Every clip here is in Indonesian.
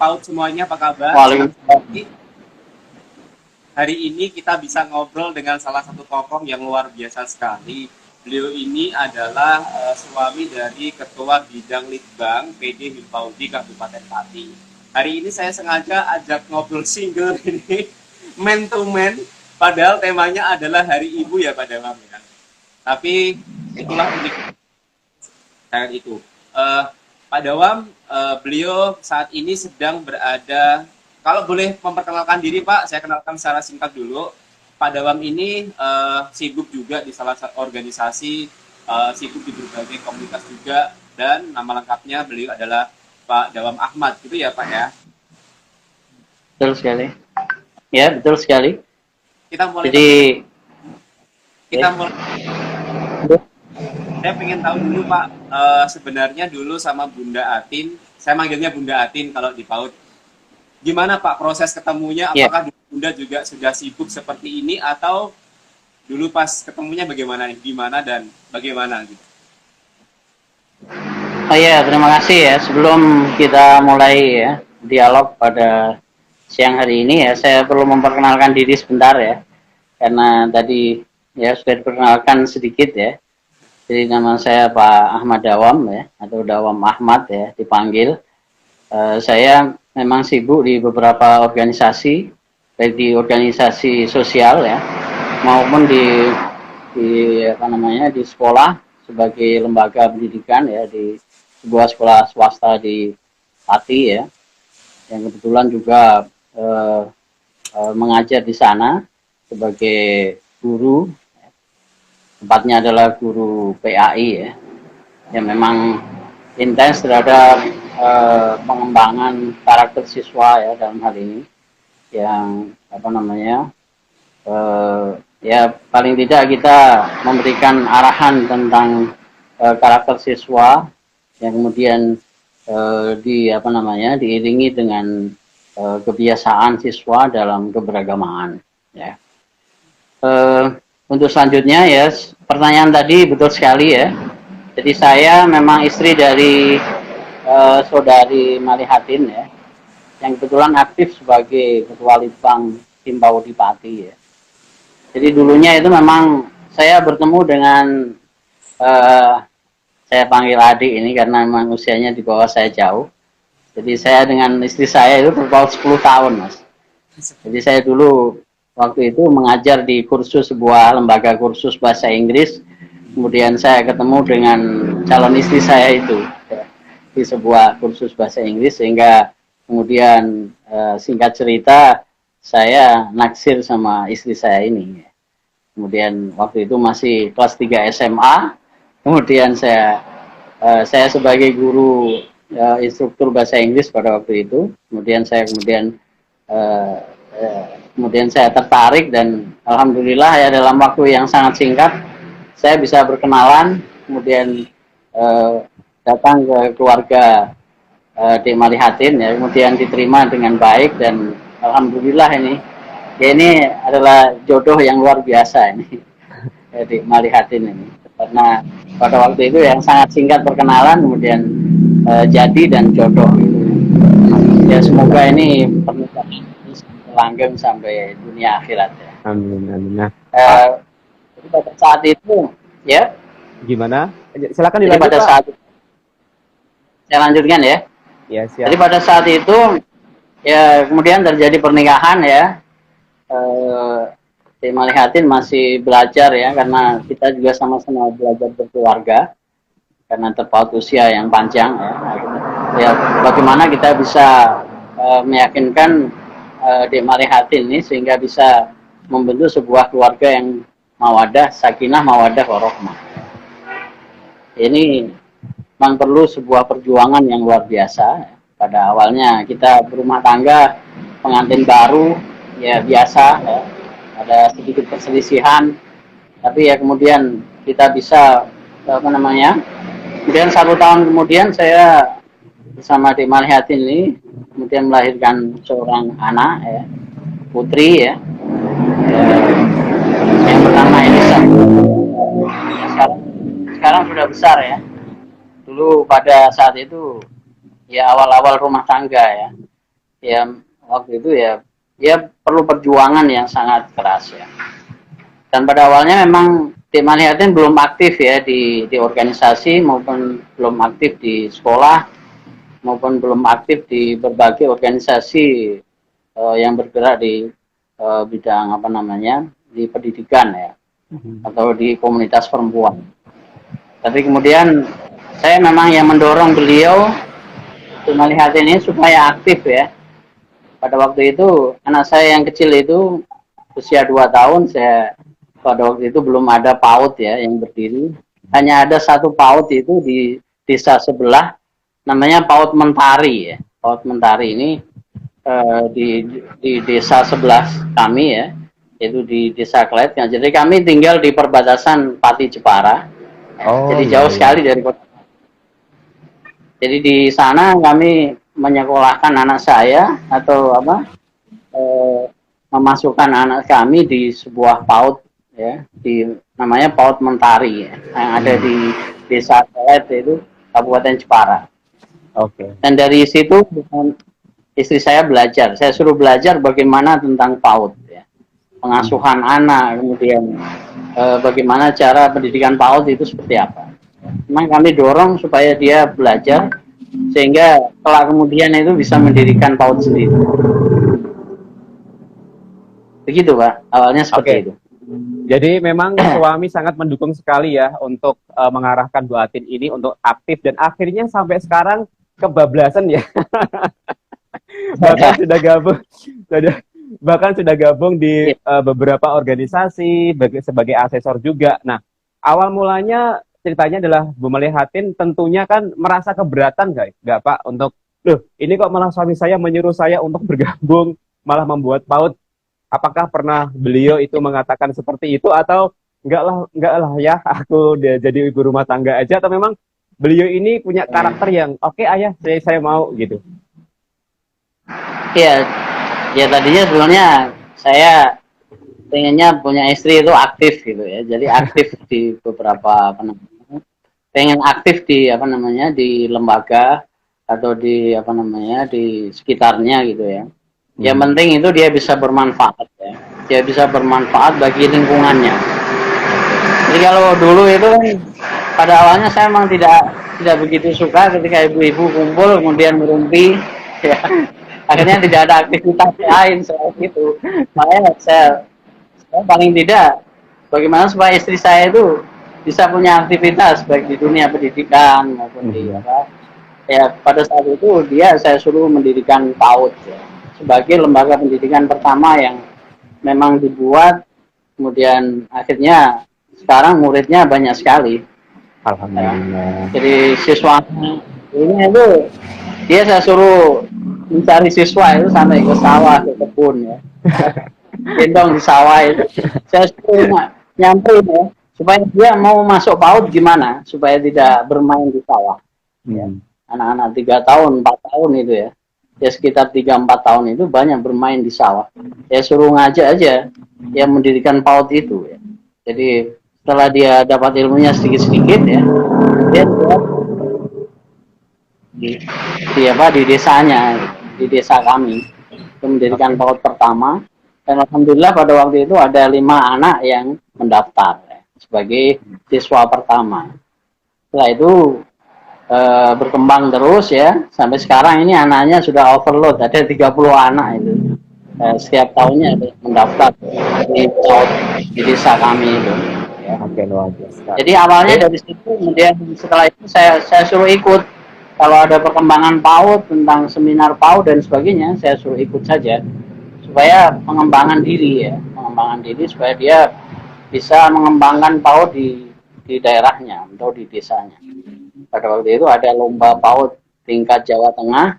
Paut semuanya, apa kabar? Senang Waalaikumsalam. sekali. Hari ini kita bisa ngobrol dengan salah satu tokoh yang luar biasa sekali. Beliau ini adalah suami dari Ketua Bidang Litbang PD Hilpaudi Kabupaten Pati. Hari ini saya sengaja ajak ngobrol single ini, man to man, padahal temanya adalah Hari Ibu ya Pak Dawam ya. Tapi itulah unik kayak itu. Eh, Pak Dawam, beliau saat ini sedang berada. Kalau boleh memperkenalkan diri Pak, saya kenalkan secara singkat dulu. Pak Dawam ini sibuk juga di salah satu organisasi, sibuk di berbagai komunitas juga, dan nama lengkapnya beliau adalah Pak Dawam Ahmad, gitu ya Pak ya. Betul sekali. Ya, betul sekali. Kita mulai Jadi, kita mulai. Saya pengen tahu dulu Pak, sebenarnya dulu sama Bunda Atin, saya manggilnya Bunda Atin kalau di PAUD. Gimana Pak proses ketemunya? ya, Apakah Bunda juga sudah sibuk seperti ini atau dulu pas ketemunya bagaimana nih? Gimana dan bagaimana gitu? oh ya, terima kasih ya. Sebelum kita mulai ya dialog pada siang hari ini ya, saya perlu memperkenalkan diri sebentar ya, karena tadi ya sudah diperkenalkan sedikit ya. Jadi nama saya Pak Ahmad Dawam ya, atau Dawam Ahmad ya dipanggil. Saya memang sibuk di beberapa organisasi, baik di organisasi sosial ya, maupun di apa namanya di sekolah sebagai lembaga pendidikan ya di sebuah sekolah swasta di Pati ya, yang kebetulan juga mengajar di sana sebagai guru, tempatnya adalah guru PAI ya, yang memang intens terhadap pengembangan karakter siswa ya dalam hal ini, yang apa namanya ya paling tidak kita memberikan arahan tentang karakter siswa yang kemudian di apa namanya diiringi dengan kebiasaan siswa dalam keberagamaan ya. Untuk selanjutnya ya, pertanyaan tadi betul sekali ya. Jadi saya memang istri dari saudari Malihatin ya, yang kebetulan aktif sebagai ketua Litbang Himpaudi Pati ya. Jadi dulunya itu memang saya bertemu dengan uh, saya panggil adik ini karena memang usianya di bawah saya jauh. Jadi saya dengan istri saya itu berpaut 10 tahun mas. Jadi saya dulu waktu itu mengajar di kursus sebuah lembaga kursus bahasa Inggris. Kemudian saya ketemu dengan calon istri saya itu ya, di sebuah kursus bahasa Inggris, sehingga kemudian singkat cerita saya naksir sama istri saya ini. Kemudian waktu itu masih kelas 3 SMA. Kemudian saya sebagai guru instruktur bahasa Inggris pada waktu itu. Kemudian saya tertarik, dan alhamdulillah ya dalam waktu yang sangat singkat saya bisa berkenalan, kemudian datang ke keluarga Dek Malihatin ya, kemudian diterima dengan baik, dan alhamdulillah ini adalah jodoh yang luar biasa ini Dek Malihatin ini, karena pada waktu itu yang sangat singkat perkenalan kemudian jadi dan jodoh gitu. Ya semoga ini pernikahan langgeng sampai dunia akhirat ya. Amin, amin. Nah, Jadi pada saat itu ya, gimana? Silakan jadi dilanjut, pada Pak. saat saya lanjutkan ya. Ya, siap. Jadi pada saat itu ya kemudian terjadi pernikahan ya. Di Malihatin masih belajar ya, karena kita juga sama-sama belajar berkeluarga karena terpaut usia yang panjang ya. Ya bagaimana kita bisa meyakinkan Dek Malihatin ini sehingga bisa membentuk sebuah keluarga yang mawadah, sakinah, mawadah, warohmah. Ini memang perlu sebuah perjuangan yang luar biasa. Pada awalnya kita berumah tangga, pengantin baru, ya biasa, ya, ada sedikit perselisihan, tapi ya kemudian kita bisa apa namanya. Kemudian 1 tahun kemudian saya bersama Dek Malihatin ini kemudian melahirkan seorang anak, ya, putri ya, yang bernama Elisa. Sekarang sudah besar ya. Dulu pada saat itu ya awal-awal rumah tangga ya, ya waktu itu ya perlu perjuangan yang sangat keras ya. Dan pada awalnya memang tim Malihatin belum aktif ya di organisasi, maupun belum aktif di sekolah, maupun belum aktif di berbagai organisasi yang bergerak di bidang apa namanya, di pendidikan ya, atau di komunitas perempuan. Tapi kemudian saya memang yang mendorong beliau tim Malihatin ini supaya aktif ya. Pada waktu itu anak saya yang kecil itu usia 2 tahun, saya pada waktu itu belum ada PAUD ya yang berdiri. Hanya ada satu PAUD itu di desa sebelah, namanya PAUD Mentari ya. PAUD Mentari ini di desa sebelah kami ya, yaitu di Desa Klet. Ya, jadi kami tinggal di perbatasan Pati Jepara. Oh, Jadi iya, jauh iya. sekali dari kota. Jadi di sana kami menyekolahkan anak saya, atau memasukkan anak kami di sebuah PAUD ya, namanya PAUD Mentari ya, yang ada di Desa Kelet, itu Kabupaten Jepara. Oke. Dan dari situ istri saya belajar, saya suruh belajar bagaimana tentang PAUD ya, pengasuhan anak, kemudian bagaimana cara pendidikan PAUD itu seperti apa. Memang kami dorong supaya dia belajar, sehingga kelak kemudian itu bisa mendirikan PAUD sendiri. Begitu Pak, awalnya seperti Oke. itu. Jadi memang suami sangat mendukung sekali ya untuk mengarahkan Bu Atin ini untuk aktif, dan akhirnya sampai sekarang kebablasan ya. Bahkan sudah gabung di beberapa organisasi sebagai asesor juga. Nah, awal mulanya ceritanya adalah Bu Malihatin tentunya kan merasa keberatan nggak Pak, untuk loh ini kok malah suami saya menyuruh saya untuk bergabung malah membuat PAUD. Apakah pernah beliau itu mengatakan seperti itu, atau enggak lah ya, aku udah jadi ibu rumah tangga aja, atau memang beliau ini punya karakter yang oke, ayah saya mau gitu. Iya, ya tadinya sebenarnya saya pengennya punya istri itu aktif gitu ya. Jadi aktif di beberapa pengen aktif di di lembaga, atau di sekitarnya gitu ya. Yang penting itu dia bisa bermanfaat ya. Dia bisa bermanfaat bagi lingkungannya. Jadi kalau dulu itu kan pada awalnya saya memang tidak begitu suka ketika ibu-ibu kumpul kemudian merumpi ya. Akhirnya tidak ada aktivitas lain soal itu. Makanya saya paling tidak bagaimana supaya istri saya itu bisa punya aktivitas baik di dunia pendidikan maupun di ya, pada saat itu saya suruh mendirikan PAUD ya, sebagai lembaga pendidikan pertama yang memang dibuat, kemudian akhirnya sekarang muridnya banyak sekali. Alhamdulillah. Ya. Jadi siswanya ini itu saya suruh mencari siswa itu sampai ke sawah, ke kebun ya, gendong di sawah itu, saya suruh nyamperin ya, supaya dia mau masuk PAUD gimana supaya tidak bermain di sawah. Ya. Anak-anak 3 tahun, 4 tahun itu ya, sekitar 3-4 tahun itu banyak bermain di sawah. Ya suruh ngajak aja, yang mendirikan PAUD itu ya. Jadi setelah dia dapat ilmunya sedikit-sedikit ya, dia di desanya, di desa kami, mendirikan PAUD pertama. Dan alhamdulillah pada waktu itu ada 5 anak yang mendaftar ya, sebagai siswa pertama. Setelah itu berkembang terus ya, sampai sekarang ini anaknya sudah overload, ada 30 anak itu setiap tahunnya mendaftar di desa kami itu ya. Jadi awalnya dari situ, kemudian setelah itu saya suruh ikut, kalau ada perkembangan PAUD tentang seminar PAUD dan sebagainya, saya suruh ikut saja supaya pengembangan diri supaya dia bisa mengembangkan PAUD di daerahnya atau di desanya. Pada waktu itu ada lomba PAUD tingkat Jawa Tengah,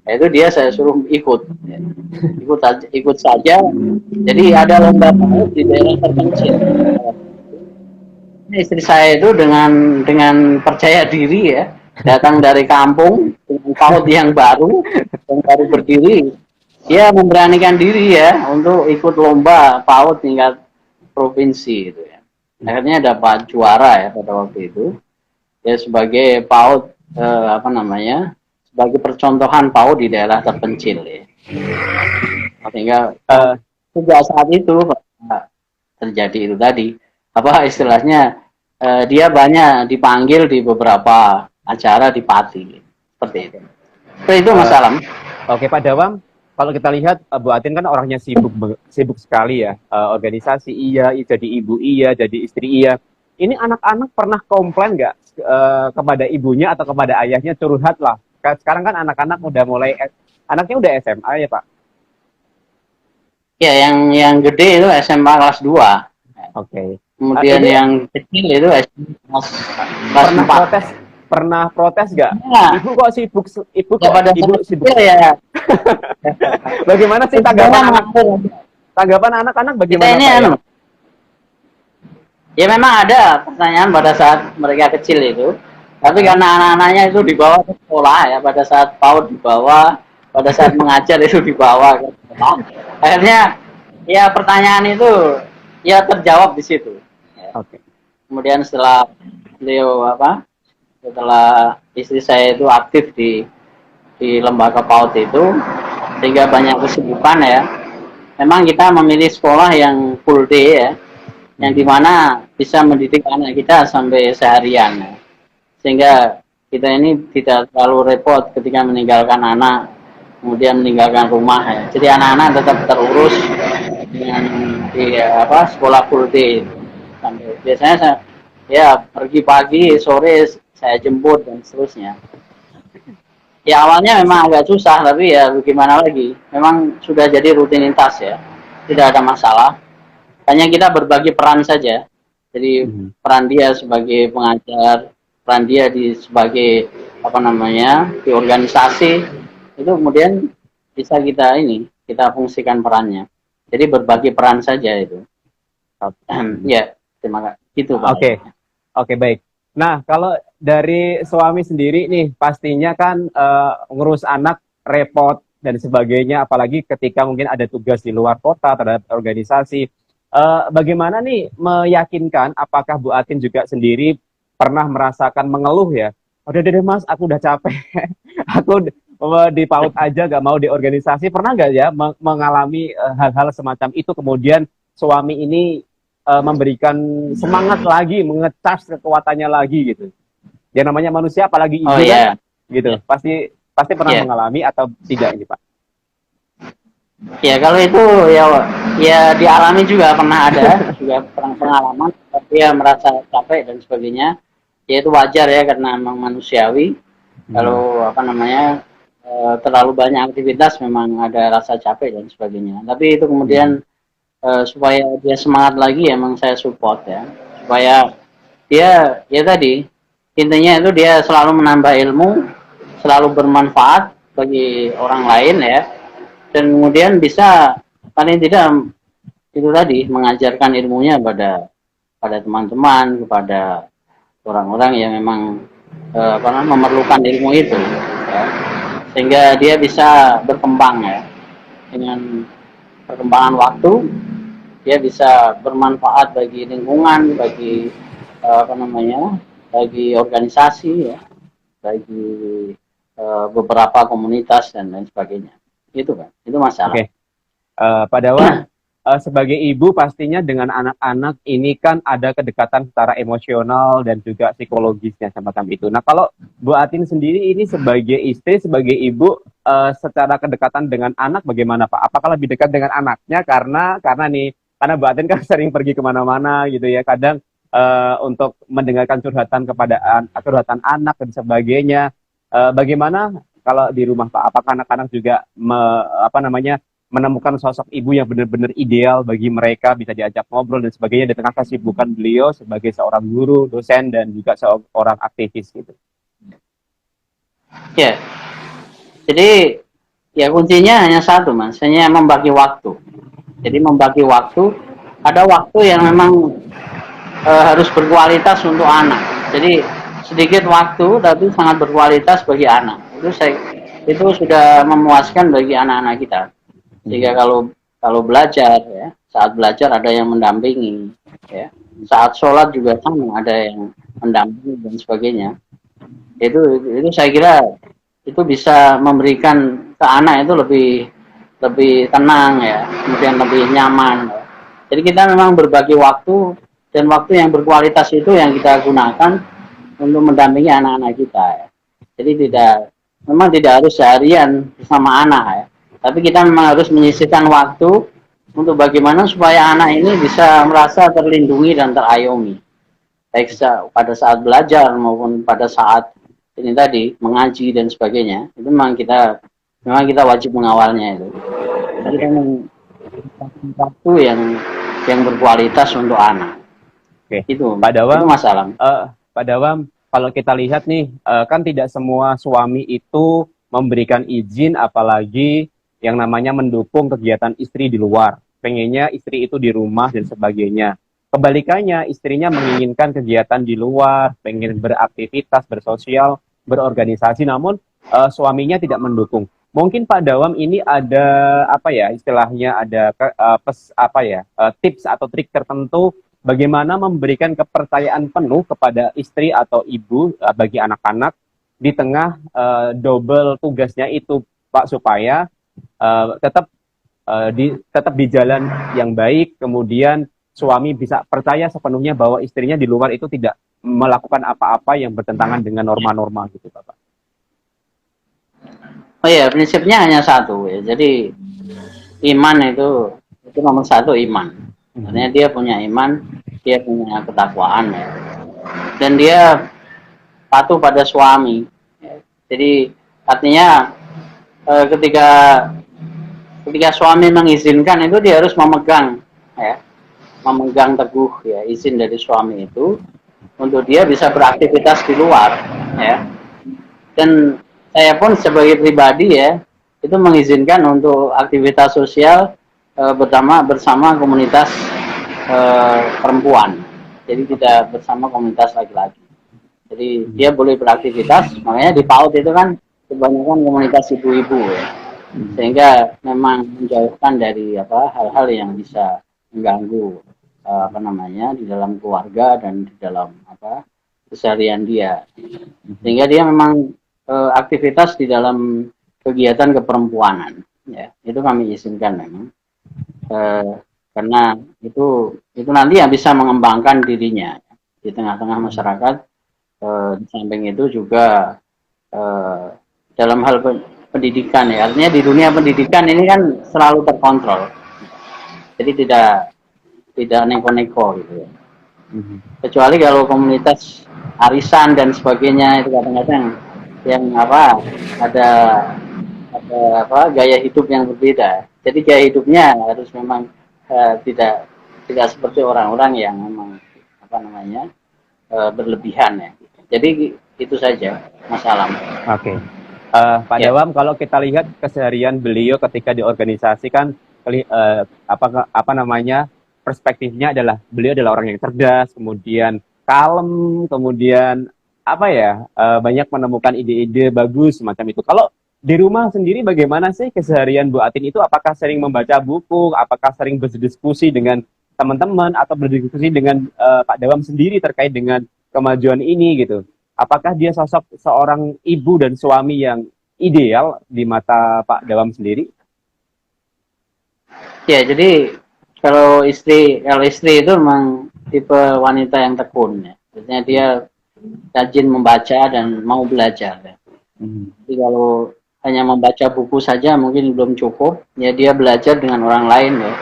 itu saya suruh ikut saja. Jadi ada lomba PAUD di daerah terpencil. Istri saya itu dengan percaya diri ya, datang dari kampung dengan PAUD yang baru berdiri, dia memberanikan diri ya untuk ikut lomba PAUD tingkat provinsi itu ya. Akhirnya dapat juara ya pada waktu itu. Ya sebagai PAUD sebagai percontohan PAUD di daerah terpencil ya. Sehingga Eh, sejak saat itu terjadi itu tadi, apa istilahnya, dia banyak dipanggil di beberapa acara di Pati, seperti itu. Seperti itu Mas eh, Alam. Oke Pak Dawam, kalau kita lihat Bu Atin kan orangnya sibuk sekali ya. Organisasi iya, jadi ibu iya, jadi istri iya. Ini anak-anak pernah komplain nggak kepada ibunya atau kepada ayahnya, curhat lah. Sekarang kan anak-anak udah mulai, anaknya udah SMA ya Pak? Ya, yang gede itu SMA kelas 2. Oke. Kemudian Ini yang kecil itu SMA kelas pernah 4. protes, pernah protes nggak? Ya, Ibu kok sibuk, ya pada ibu saat sibuk. kecil ya Bagaimana sih sebenarnya tanggapan anak, mengatur. anak-anak Kita bagaimana ini Pak ya? anu, ya memang ada pertanyaan pada saat mereka kecil itu, tapi Hah? karena anak-anaknya itu dibawa ke sekolah ya, pada saat PAUD dibawa, pada saat mengajar itu dibawa ke sekolah, akhirnya ya pertanyaan itu ya terjawab di situ. Ya. Oke. Kemudian setelah beliau apa, setelah istri saya itu aktif di lembaga PAUD itu, sehingga banyak kesibukan ya. Memang kita memilih sekolah yang full day ya, yang Hmm. dimana bisa mendidik anak kita sampai seharian ya. Sehingga kita ini tidak terlalu repot ketika meninggalkan anak, kemudian meninggalkan rumah ya. Jadi anak-anak tetap terurus dengan di apa, sekolah full day. Sampai biasanya saya ya pergi pagi, sore saya jemput dan seterusnya. Ya awalnya memang agak susah, tapi ya bagaimana lagi, memang sudah jadi rutinitas ya, tidak ada masalah. Hanya kita berbagi peran saja. Jadi Mhm. peran dia sebagai pengajar, peran dia sebagai apa namanya, di organisasi, itu kemudian bisa kita fungsikan perannya. Jadi berbagi peran saja itu. Ya, terima kasih. Itu Pak. Oke, oke baik. Nah, kalau dari suami sendiri nih, pastinya kan ngurus anak repot dan sebagainya, apalagi ketika mungkin ada tugas di luar kota terhadap organisasi. Bagaimana nih meyakinkan, apakah Bu Atin juga sendiri pernah merasakan mengeluh ya? Udah deh Mas, aku udah capek, aku di PAUD aja gak mau di organisasi. Pernah nggak ya mengalami hal-hal semacam itu, kemudian suami ini memberikan semangat lagi, mengecas kekuatannya lagi gitu. Yang namanya manusia, apalagi Oh ibu kan, ya, gitu. Pasti pasti pernah ya. mengalami atau tidak ini Pak? Ya kalau itu ya ya dialami juga, pernah ada juga pernah pengalaman, dia merasa capek dan sebagainya. Ya itu wajar ya, karena memang manusiawi. Hmm. Kalau apa namanya, terlalu banyak aktivitas memang ada rasa capek dan sebagainya. Tapi itu Hmm. kemudian supaya dia semangat lagi, emang saya support ya, supaya dia ya tadi, intinya itu dia selalu menambah ilmu, selalu bermanfaat bagi orang lain ya, dan kemudian bisa paling tidak itu tadi mengajarkan ilmunya pada teman-teman, kepada orang-orang yang memang apa namanya, memerlukan ilmu itu ya. Sehingga dia bisa berkembang ya, dengan perkembangan waktu dia bisa bermanfaat bagi lingkungan, bagi apa namanya, bagi organisasi ya, bagi beberapa komunitas dan lain sebagainya. Itu kan, itu masalah. Oke, Pak Dawam, sebagai ibu pastinya dengan anak-anak ini kan ada kedekatan secara emosional dan juga psikologisnya semacam itu. Nah, kalau Bu Atin sendiri ini sebagai istri, sebagai ibu, secara kedekatan dengan anak bagaimana Pak? Apakah lebih dekat dengan anaknya karena Bu Atin kan sering pergi kemana-mana gitu ya, kadang untuk mendengarkan curhatan anak dan sebagainya. Bagaimana kalau di rumah Pak? Apakah anak-anak juga apa namanya, menemukan sosok ibu yang benar-benar ideal bagi mereka, bisa diajak ngobrol dan sebagainya di tengah kesibukan beliau sebagai seorang guru, dosen, dan juga seorang aktivis gitu. Ya, jadi ya kuncinya hanya satu Mas, hanya membagi waktu. Jadi membagi waktu, ada waktu yang memang harus berkualitas untuk anak. Jadi sedikit waktu tapi sangat berkualitas bagi anak. Itu sudah memuaskan bagi anak-anak kita. Sehingga kalau belajar ya, saat belajar ada yang mendampingi ya. Saat sholat juga sama, ada yang mendampingi dan sebagainya. Itu saya kira itu bisa memberikan ke anak itu lebih lebih tenang ya, kemudian lebih nyaman ya. Jadi kita memang berbagi waktu, dan waktu yang berkualitas itu yang kita gunakan untuk mendampingi anak-anak kita ya. Jadi memang tidak harus seharian bersama anak ya, tapi kita memang harus menyisihkan waktu untuk bagaimana supaya anak ini bisa merasa terlindungi dan terayomi, baik pada saat belajar maupun pada saat ini tadi mengaji dan sebagainya. Itu memang kita wajib mengawalnya itu. Jadi memang waktu yang berkualitas untuk anak. Oke. Itu Pak Dawam, itu masalah. Pak Dawam, kalau kita lihat nih, kan tidak semua suami itu memberikan izin, apalagi yang namanya mendukung kegiatan istri di luar. Pengennya istri itu di rumah dan sebagainya. Kebalikannya, istrinya menginginkan kegiatan di luar, pengen beraktivitas, bersosial, berorganisasi, namun suaminya tidak mendukung. Mungkin Pak Dawam ini ada apa ya istilahnya, ada tips atau trik tertentu bagaimana memberikan kepercayaan penuh kepada istri atau ibu bagi anak-anak di tengah double tugasnya itu, Pak, supaya tetap di jalan yang baik, kemudian suami bisa percaya sepenuhnya bahwa istrinya di luar itu tidak melakukan apa-apa yang bertentangan dengan norma-norma gitu, Bapak. Oh ya, prinsipnya hanya satu ya. Jadi iman itu nomor satu, iman. Artinya dia punya iman, dia punya ketakwaan ya. Dan dia patuh pada suami. Ya. Jadi artinya ketika suami mengizinkan itu dia harus memegang teguh ya izin dari suami itu untuk dia bisa beraktivitas di luar ya. Dan saya pun sebagai pribadi ya itu mengizinkan untuk aktivitas sosial bersama komunitas perempuan. Jadi tidak bersama komunitas laki-laki. Jadi dia boleh beraktivitas, makanya di PAUD itu kan kebanyakan komunitas ibu-ibu ya. Sehingga memang menjauhkan dari hal-hal yang bisa mengganggu di dalam keluarga dan di dalam keseharian dia. Sehingga dia memang aktivitas di dalam kegiatan keperempuanan ya. Itu kami izinkan memang. Karena itu nanti yang bisa mengembangkan dirinya di tengah-tengah masyarakat. Di samping itu juga dalam hal pendidikan ya, artinya di dunia pendidikan ini kan selalu terkontrol, jadi tidak neko-neko gitu ya. Kecuali kalau komunitas arisan dan sebagainya itu kadang-kadang yang ada gaya hidup yang berbeda, jadi gaya hidupnya harus memang tidak seperti orang-orang yang memang berlebihan ya. Jadi itu saja masalah. Oke. Pak Dawam, kalau kita lihat keseharian beliau ketika di organisasi kan perspektifnya adalah beliau adalah orang yang cerdas, kemudian kalem, kemudian banyak menemukan ide-ide bagus semacam itu. Kalau di rumah sendiri bagaimana sih keseharian Bu Atin itu? Apakah sering membaca buku, apakah sering berdiskusi dengan teman-teman atau berdiskusi dengan Pak Dawam sendiri terkait dengan kemajuan ini gitu? Apakah dia sosok seorang ibu dan suami yang ideal di mata Pak Dawam sendiri? Ya, jadi kalau istri itu memang tipe wanita yang tekun ya. Artinya dia rajin membaca dan mau belajar ya. Jadi kalau hanya membaca buku saja mungkin belum cukup, ya dia belajar dengan orang lain ya.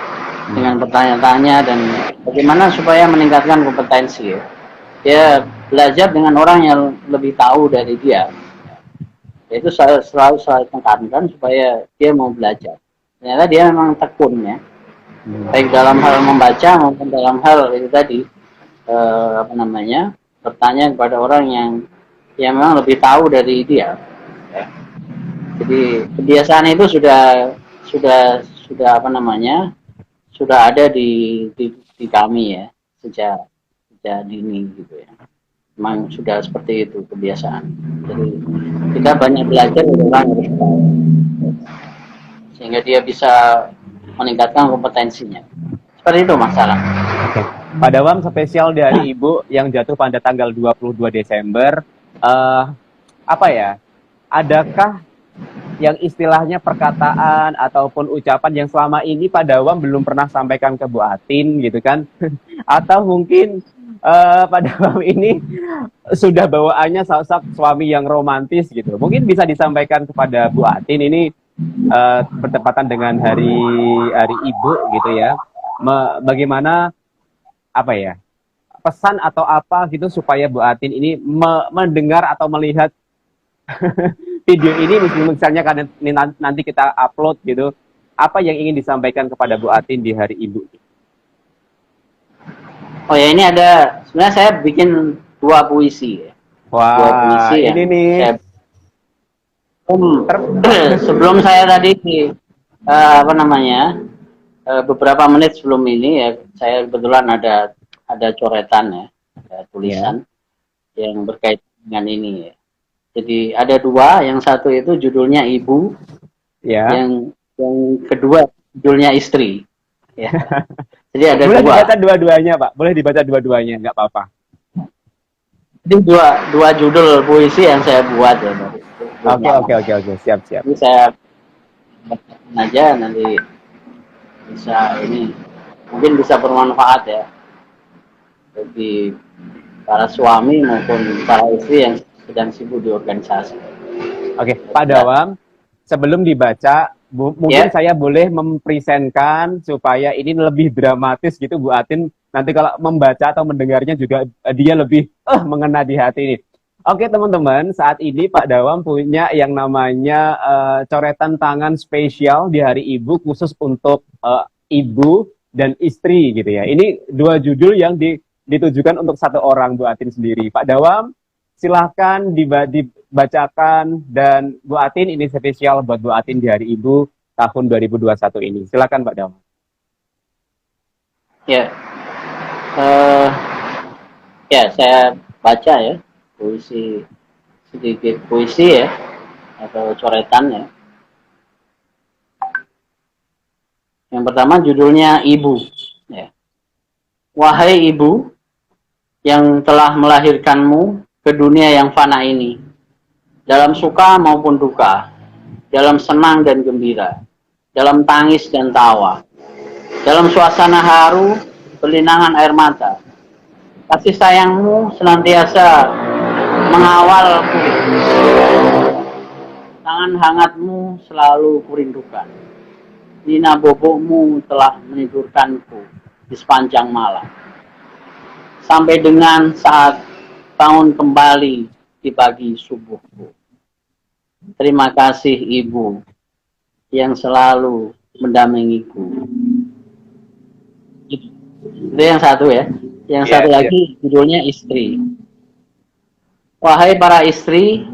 Dengan bertanya-tanya dan bagaimana supaya meningkatkan kompetensi ya. Dia belajar dengan orang yang lebih tahu dari dia. Itu selalu tekankan supaya dia mau belajar. Ternyata dia memang tekun ya. Baik dalam hal membaca maupun dalam hal itu tadi bertanya kepada orang yang memang lebih tahu dari dia. Ya. Jadi kebiasaan itu sudah ada di kami ya sejak dini gitu ya. Memang sudah seperti itu kebiasaan. Jadi kita banyak belajar dari orang yang tahu, sehingga dia bisa meningkatkan kompetensinya. Seperti itu masalah. Oke. Pak Dawam, spesial dari Ibu yang jatuh pada tanggal 22 Desember, adakah yang istilahnya perkataan ataupun ucapan yang selama ini Pak Dawam belum pernah sampaikan ke Bu Atin gitu kan? Atau mungkin Pak Dawam ini sudah bawaannya sosok suami yang romantis gitu. Mungkin bisa disampaikan kepada Bu Atin ini bertepatan dengan hari Ibu gitu ya. Bagaimana apa ya? Pesan atau apa gitu supaya Bu Atin ini mendengar atau melihat video ini misalnya karena ini nanti kita upload gitu, apa yang ingin disampaikan kepada Bu Atin di hari Ibu? Oh ya, ini ada, sebenarnya saya bikin 2 puisi ya. Wah, 2 puisi ini nih. Sebelum saya tadi apa namanya, beberapa menit sebelum ini ya, saya kebetulan ada coretan ya, ada tulisan yang berkaitan dengan ini ya. Jadi ada 2, yang satu itu judulnya Ibu, yang kedua judulnya Istri. Ya. Jadi ada boleh 2. dibaca dua-duanya, Pak. Boleh dibaca dua-duanya, nggak apa-apa. Jadi 2 judul puisi yang saya buat ya. Oke. Siap. Jadi saya bacain aja, nanti bisa ini mungkin bisa bermanfaat ya bagi para suami maupun para istri yang sedang sibuk di organisasi. Oke, Pak Dawam, sebelum dibaca, mungkin saya boleh mempresentkan supaya ini lebih dramatis gitu Bu Atin. Nanti kalau membaca atau mendengarnya juga dia lebih mengena di hati ini. Oke teman-teman, saat ini Pak Dawam punya yang namanya coretan tangan spesial di Hari Ibu khusus untuk ibu dan istri gitu ya. Ini 2 judul yang ditujukan untuk 1 orang Bu Atin sendiri. Pak Dawam, silahkan dibacakan, dan Bu Atin ini spesial buat Bu Atin di Hari Ibu tahun 2021 ini. Silakan Pak Dawam. Ya, ya saya baca ya sedikit puisi ya atau coretan ya. Yang pertama judulnya Ibu. Ya. Wahai Ibu yang telah melahirkanmu ke dunia yang fana ini, dalam suka maupun duka, dalam senang dan gembira, dalam tangis dan tawa, dalam suasana haru, berlinangan air mata. Kasih sayangmu senantiasa mengawalku, tangan hangatmu selalu kurindukan. Nina bobokmu telah menidurkanku di sepanjang malam, sampai dengan saat tahun kembali di pagi subuhku. Terima kasih Ibu yang selalu mendampingiku. Itu yang satu ya. Yang satu lagi judulnya Istri. Wahai para istri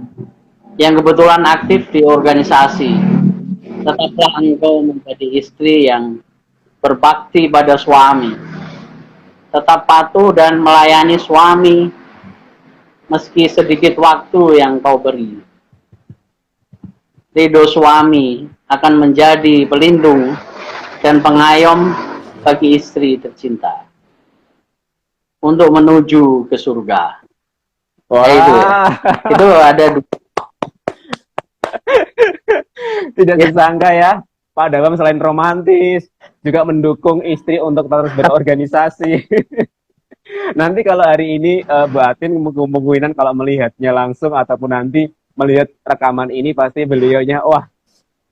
yang kebetulan aktif di organisasi, tetaplah engkau menjadi istri yang berbakti pada suami. Tetap patuh dan melayani suami meski sedikit waktu yang kau beri. Ridho suami akan menjadi pelindung dan pengayom bagi istri tercinta untuk menuju ke surga. Wah. Itu ada tidak disangka ya, Pak Dawam selain romantis juga mendukung istri untuk terus berorganisasi. Nanti kalau hari ini Bu Atin kemungkinan kalau melihatnya langsung ataupun nanti melihat rekaman ini pasti beliaunya wah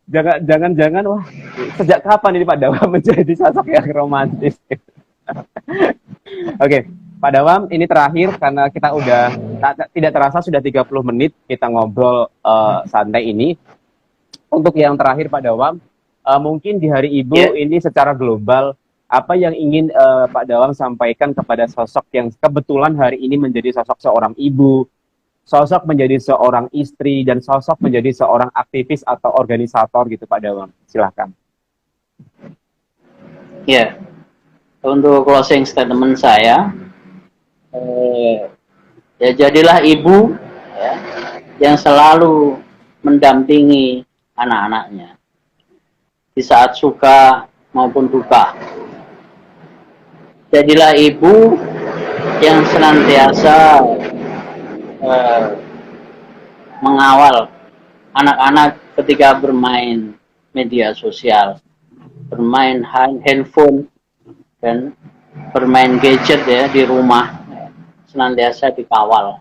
jangan wah sejak kapan ini Pak Dawam menjadi sosok yang romantis. Oke, Pak Dawam ini terakhir karena kita udah tidak terasa sudah 30 menit kita ngobrol santai ini. Untuk yang terakhir Pak Dawam, mungkin di Hari Ibu ini secara global apa yang ingin Pak Dawam sampaikan kepada sosok yang kebetulan hari ini menjadi sosok seorang ibu, sosok menjadi seorang istri, dan sosok menjadi seorang aktivis atau organisator gitu Pak Dawam. Silahkan. Ya, untuk closing statement saya, ya jadilah ibu ya, yang selalu mendampingi anak-anaknya di saat suka maupun duka. Jadilah ibu yang senantiasa mengawal anak-anak ketika bermain media sosial, bermain handphone, dan bermain gadget ya di rumah, senantiasa dikawal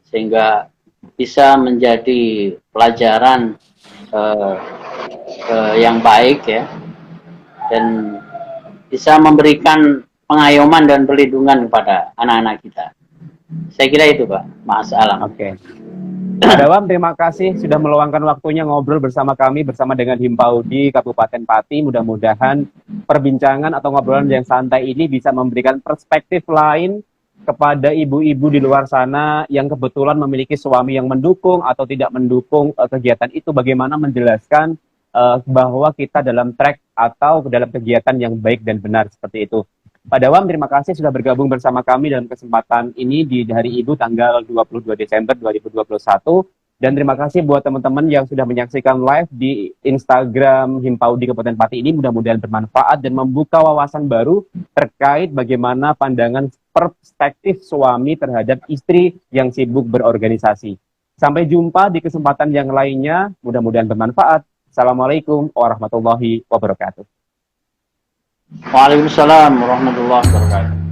sehingga bisa menjadi pelajaran yang baik ya, dan bisa memberikan pengayoman dan perlindungan kepada anak-anak kita. Saya kira itu Pak, Mas Alam. Oke. Pak Dawam, terima kasih sudah meluangkan waktunya ngobrol bersama kami, bersama dengan Himpaudi Kabupaten Pati. Mudah-mudahan perbincangan atau ngobrolan yang santai ini bisa memberikan perspektif lain kepada ibu-ibu di luar sana yang kebetulan memiliki suami yang mendukung atau tidak mendukung kegiatan itu, bagaimana menjelaskan bahwa kita dalam track atau dalam kegiatan yang baik dan benar seperti itu. Pak Dawam, terima kasih sudah bergabung bersama kami dalam kesempatan ini di Hari Ibu tanggal 22 Desember 2021. Dan terima kasih buat teman-teman yang sudah menyaksikan live di Instagram Himpaudi Kabupaten Pati ini. Mudah-mudahan bermanfaat dan membuka wawasan baru terkait bagaimana pandangan perspektif suami terhadap istri yang sibuk berorganisasi. Sampai jumpa di kesempatan yang lainnya. Mudah-mudahan bermanfaat. Assalamualaikum warahmatullahi wabarakatuh. Waalaikumsalam warahmatullahi wabarakatuh.